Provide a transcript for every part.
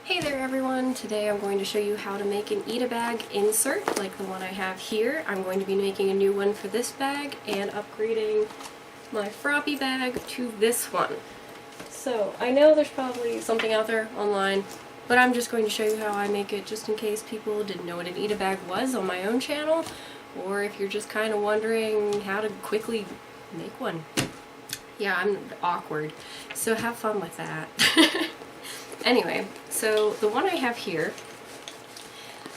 Hey there everyone! Today I'm going to show you how to make an Ita Bag Insert like the one I have here. I'm going to be making a new one for this bag and upgrading my Froppy bag to this one. So I know there's probably something out there online, but I'm just going to show you how I make it just in case people didn't know what an Ita Bag was on my own channel, or if you're just kind of wondering how to quickly make one. Yeah, I'm awkward, so have fun with that. Anyway, so the one I have here,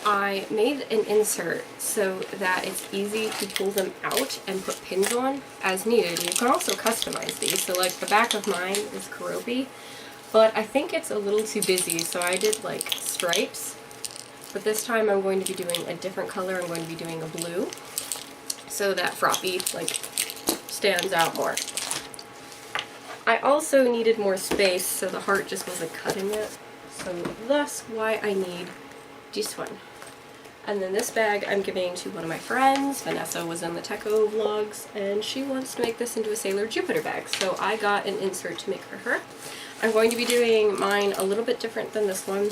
I made an insert so that it's easy to pull them out and put pins on as needed. You can also customize these. So like the back of mine is Karopi, but I think it's a little too busy, so I did like stripes. But this time I'm going to be doing a different color. I'm going to be doing a blue so that Froppy like stands out more. I also needed more space, so the heart just wasn't cutting it. So thus why I need this one. And then this bag I'm giving to one of my friends. Vanessa was in the Techo vlogs, and she wants to make this into a Sailor Jupiter bag. So I got an insert to make for her. I'm going to be doing mine a little bit different than this one,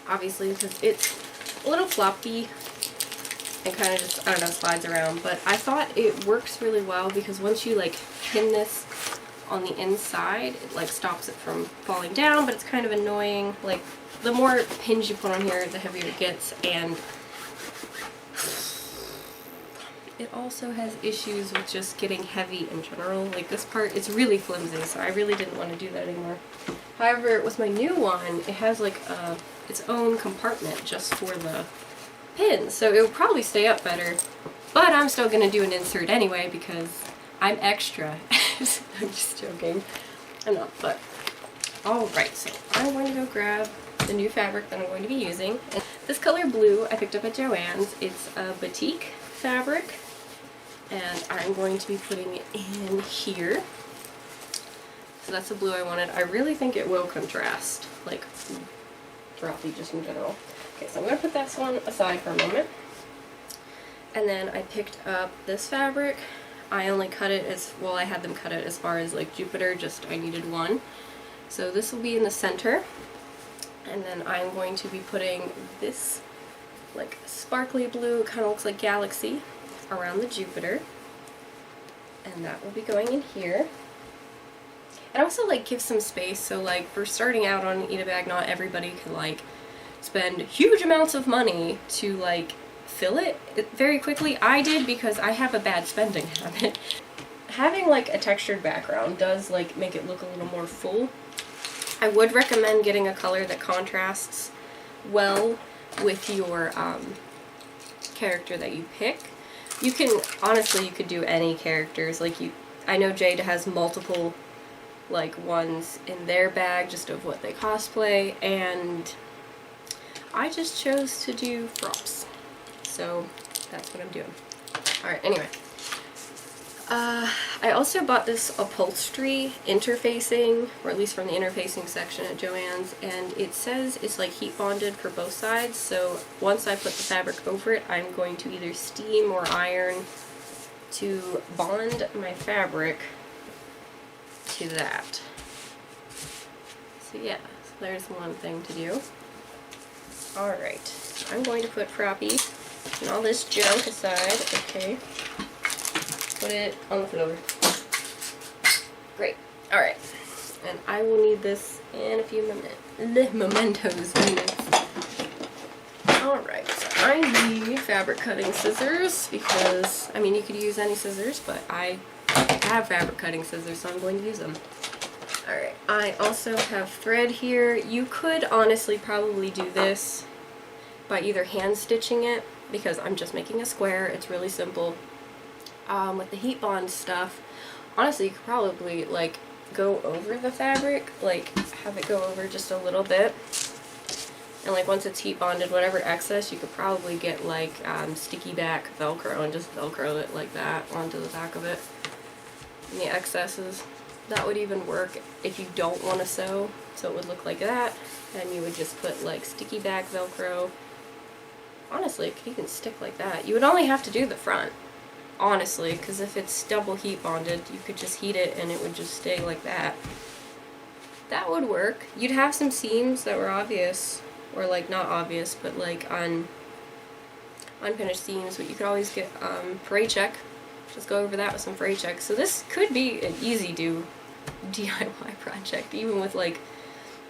obviously, because it's a little floppy and kind of just, I don't know, slides around. But I thought it works really well because once you like pin this on the inside, it like stops it from falling down, but it's kind of annoying. Like the more pins you put on here, the heavier it gets, and it also has issues with just getting heavy in general. Like this part is really flimsy, so I really didn't want to do that anymore. However, with my new one, it has like its own compartment just for the pins, so it will probably stay up better, but I'm still going to do an insert anyway because I'm extra. I'm just joking. I'm not, but alright, so I'm going to go grab the new fabric that I'm going to be using. And this color blue I picked up at Joann's. It's a batik fabric, and I'm going to be putting it in here. So that's the blue I wanted. I really think it will contrast, like, Froppy just in general. Okay, so I'm going to put this one aside for a moment. And then I picked up this fabric. I only cut it as, well, I had them cut it as far as like Jupiter, just I needed one. So this will be in the center, and then I'm going to be putting this like sparkly blue, kind of looks like galaxy, around the Jupiter, and that will be going in here. It also like gives some space, so like for starting out on an Ita Bag, not everybody can like spend huge amounts of money to like fill it very quickly. I did because I have a bad spending habit. Having like a textured background does like make it look a little more full. I would recommend getting a color that contrasts well with your character that you pick. You can, honestly, you could do any characters. Like I know Jade has multiple like ones in their bag just of what they cosplay, and I just chose to do Frops. So that's what I'm doing. Alright, anyway. I also bought this upholstery interfacing, or at least from the interfacing section at Joann's, and it says it's like heat bonded for both sides, so once I put the fabric over it, I'm going to either steam or iron to bond my fabric to that. So yeah, so there's one thing to do. Alright, I'm going to put Froppy and all this junk aside. Okay. Put it on the floor. Great. Alright. And I will need this in a few mementos minutes. Alright, so I need fabric cutting scissors because, I mean, you could use any scissors, but I have fabric cutting scissors, so I'm going to use them. Alright, I also have thread here. You could honestly probably do this by either hand stitching it, because I'm just making a square. It's really simple. With the heat bond stuff, honestly, you could probably like go over the fabric, like have it go over just a little bit, and like once it's heat bonded, whatever excess, you could probably get like sticky back Velcro and just Velcro it like that onto the back of it. And the excesses, that would even work if you don't want to sew, so it would look like that, and you would just put like sticky back Velcro. Honestly, it could even stick like that. You would only have to do the front, honestly, because if it's double heat bonded, you could just heat it and it would just stay like that. that would work. You'd have some seams that were obvious, or like not obvious, but like on unfinished seams, but you could always get fray check. Just go over that with some fray check. So this could be an easy DIY project, even with like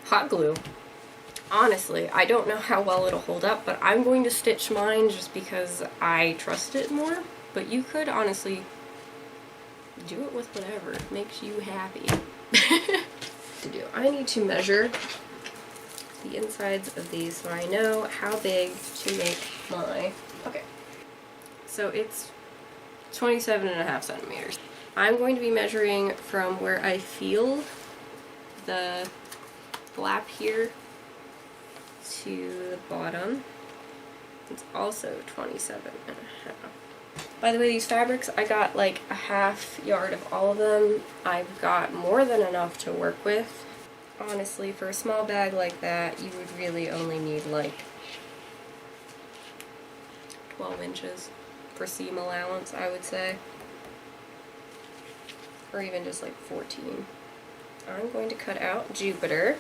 hot glue. Honestly, I don't know how well it'll hold up, but I'm going to stitch mine just because I trust it more. But you could honestly do it with whatever makes you happy. To do. I need to measure the insides of these so I know how big to make my, okay, so it's 27.5 centimeters. I'm going to be measuring from where I feel the flap here to the bottom. It's also 27.5. By the way, these fabrics, I got like a half yard of all of them. I've got more than enough to work with. Honestly, for a small bag like that, you would really only need like 12 inches for seam allowance, I would say. Or even just like 14. I'm going to cut out Jupiter.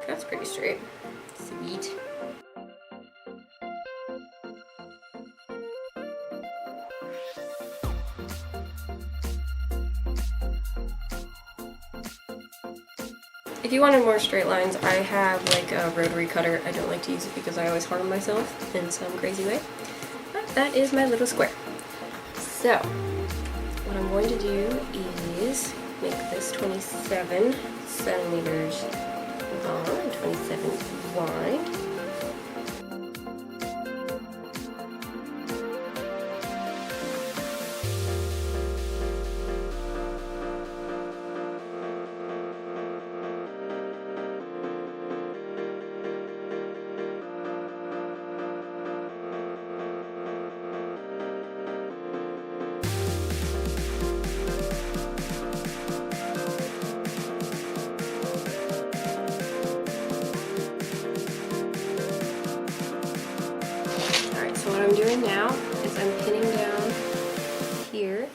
That's pretty straight. Sweet. If you wanted more straight lines, I have like a rotary cutter. I don't like to use it because I always harm myself in some crazy way. But that is my little square. So, what I'm going to do is make this 27 centimeters long and 27 wide. So what I'm doing now is I'm pinning down here.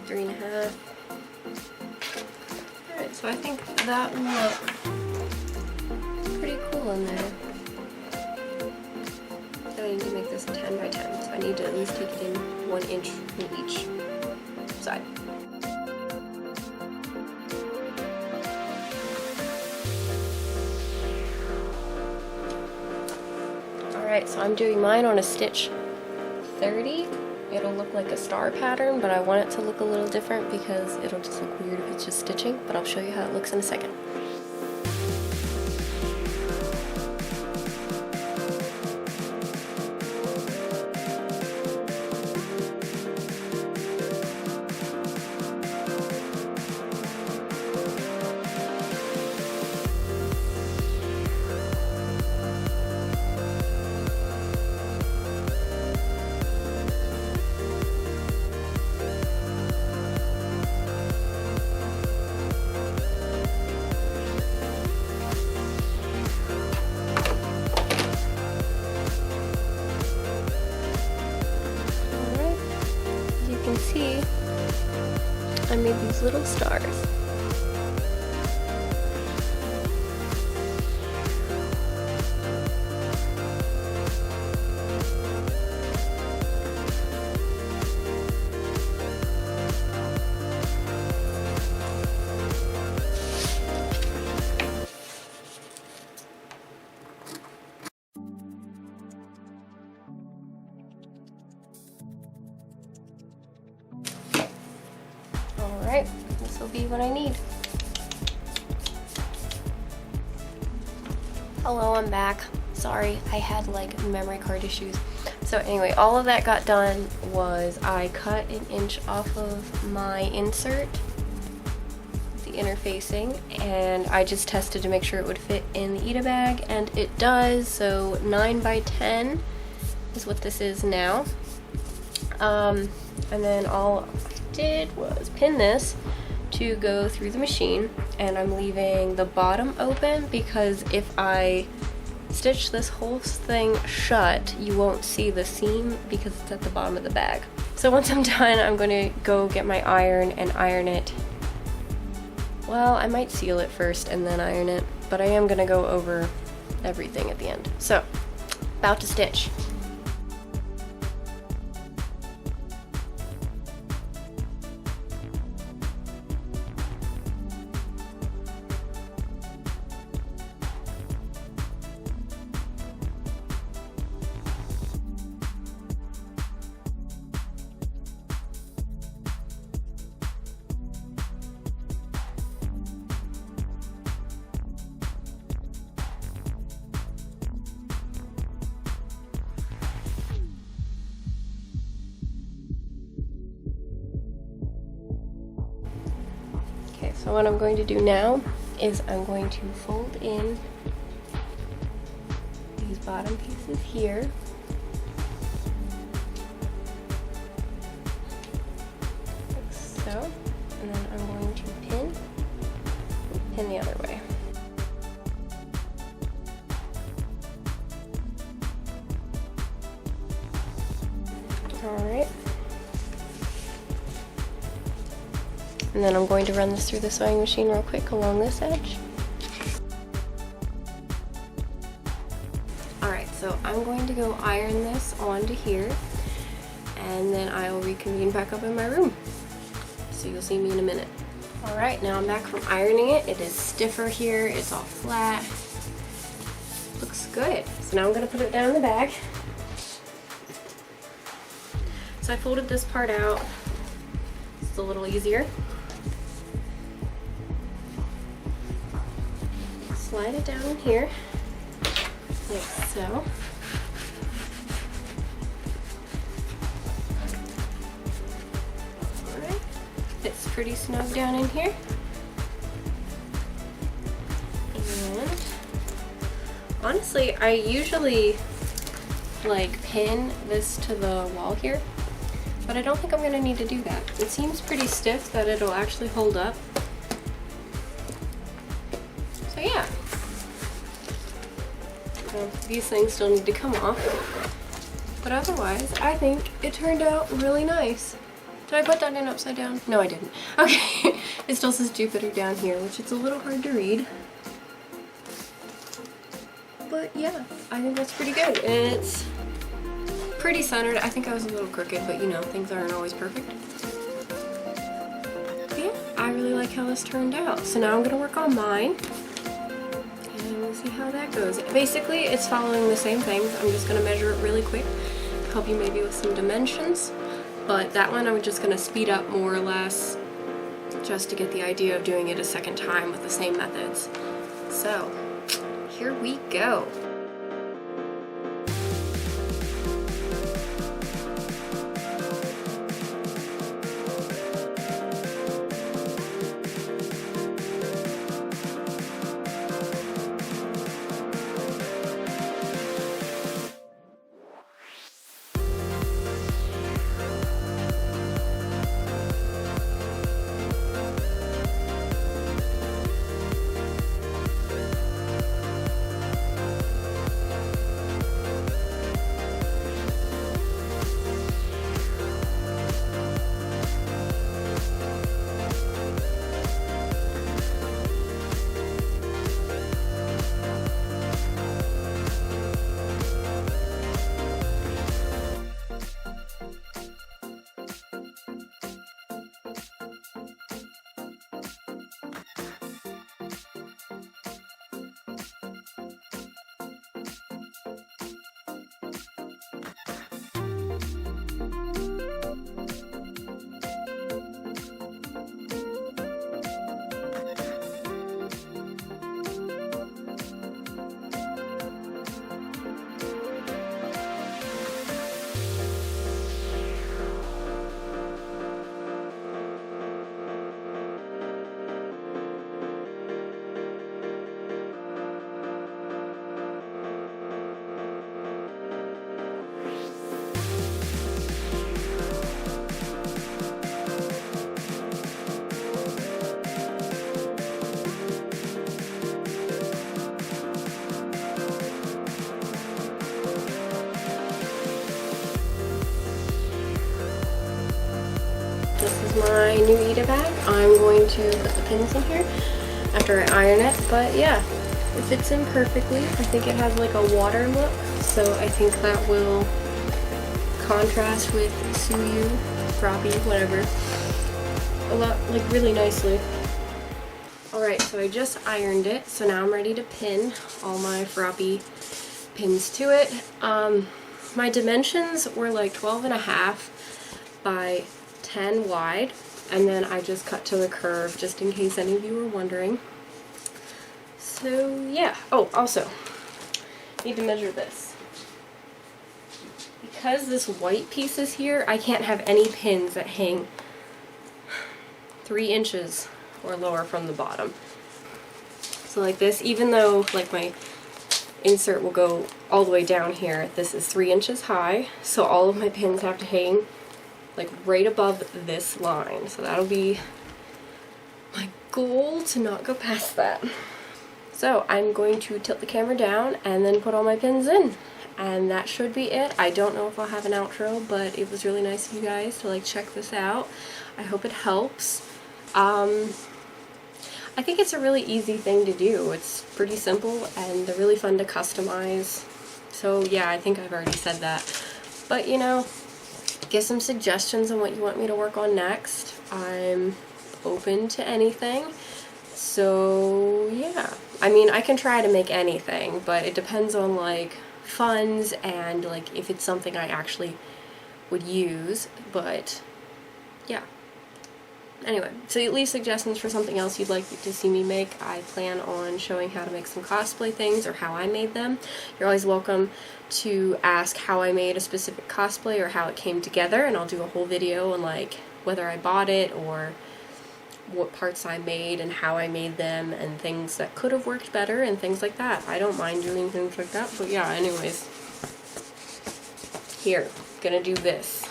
Three and a half. Alright, so I think that will look pretty cool in there. So I need to make this 10 by 10, so I need to at least take it in 1 inch from each side. Alright, so I'm doing mine on a stitch 30. It'll look like a star pattern, but I want it to look a little different because it'll just look weird if it's just stitching, but I'll show you how it looks in a second. See, I made these little stars. Alright, what I need. Hello, I'm back. Sorry, I had like memory card issues. So anyway, all of that got done was I cut an inch off of my insert, the interfacing, and I just tested to make sure it would fit in the Ita bag, and it does. So 9 by 10 is what this is now. And then all I did was pin this to go through the machine, and I'm leaving the bottom open because if I stitch this whole thing shut, you won't see the seam because it's at the bottom of the bag. So once I'm done, I'm going to go get my iron and iron it. Well, I might seal it first and then iron it, but I am going to go over everything at the end. So, about to stitch. Okay, so what I'm going to do now is I'm going to fold in these bottom pieces here. Like so. And then I'm going to pin the other way. Alright. And then I'm going to run this through the sewing machine real quick along this edge. Alright, so I'm going to go iron this onto here, and then I'll reconvene back up in my room. So you'll see me in a minute. Alright, now I'm back from ironing it. It is stiffer here, it's all flat. Looks good. So now I'm going to put it down in the bag. So I folded this part out. It's a little easier. Slide it down in here, like so. Alright, fits pretty snug down in here. And honestly, I usually like pin this to the wall here, but I don't think I'm going to need to do that. It seems pretty stiff that it'll actually hold up. So yeah. These things still need to come off, but otherwise I think it turned out really nice. Did I put that in upside down? No, I didn't. Okay, it still says Jupiter down here, which is a little hard to read, but yeah, I think that's pretty good. It's pretty centered. I think I was a little crooked, but you know, things aren't always perfect. But yeah, I really like how this turned out. So now I'm gonna work on mine. We'll see how that goes. Basically, it's following the same things. I'm just going to measure it really quick, help you maybe with some dimensions, but that one I'm just going to speed up more or less just to get the idea of doing it a second time with the same methods. So, here we go. my new Ita bag. I'm going to put the pins in here after I iron it, but yeah, it fits in perfectly. I think it has like a water look, so I think that will contrast with Suyu, Froppy, whatever, a lot, like really nicely. Alright, so I just ironed it, so now I'm ready to pin all my Froppy pins to it. My dimensions were like 12.5 by 10 wide, and then I just cut to the curve just in case any of you were wondering. So yeah. Oh, also, need to measure this. Because this white piece is here, I can't have any pins that hang 3 inches or lower from the bottom. So like this, even though like my insert will go all the way down here, this is 3 inches high, so all of my pins have to hang like right above this line. So that'll be my goal, to not go past that. So I'm going to tilt the camera down and then put all my pins in. And that should be it. I don't know if I'll have an outro, but it was really nice of you guys to like check this out. I hope it helps. I think it's a really easy thing to do. It's pretty simple and they're really fun to customize. So yeah, I think I've already said that. But you know, give some suggestions on what you want me to work on next. I'm open to anything. So yeah, I mean, I can try to make anything, but it depends on like funds and like if it's something I actually would use. But yeah. Anyway, so leave suggestions for something else you'd like to see me make. I plan on showing how to make some cosplay things or how I made them. You're always welcome to ask how I made a specific cosplay or how it came together, and I'll do a whole video on like whether I bought it or what parts I made and how I made them and things that could have worked better and things like that. I don't mind doing things like that, but yeah, anyways. Here, gonna do this.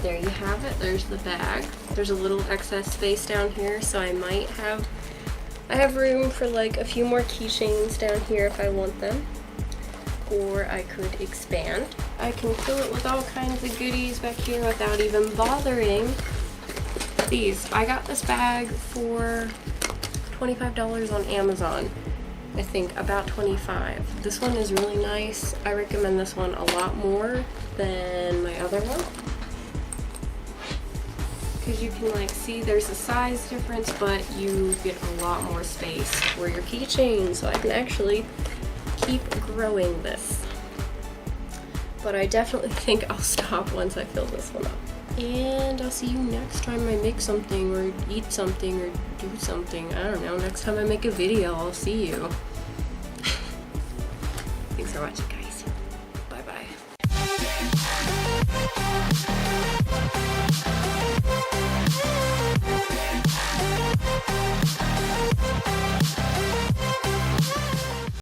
There you have it. There's the bag. There's a little excess space down here, so I have room for like a few more keychains down here if I want them. Or I could expand. I can fill it with all kinds of goodies back here without even bothering these. I got this bag for $25 on Amazon. I think about 25. This one is really nice. I recommend this one a lot more than my other one. Because you can like see there's a size difference, but you get a lot more space for your keychain, so I can actually keep growing this. But I definitely think I'll stop once I fill this one up. And I'll see you next time I make something or eat something or do something. I don't know, next time I make a video, I'll see you. Thanks for watching, guys. Bye bye.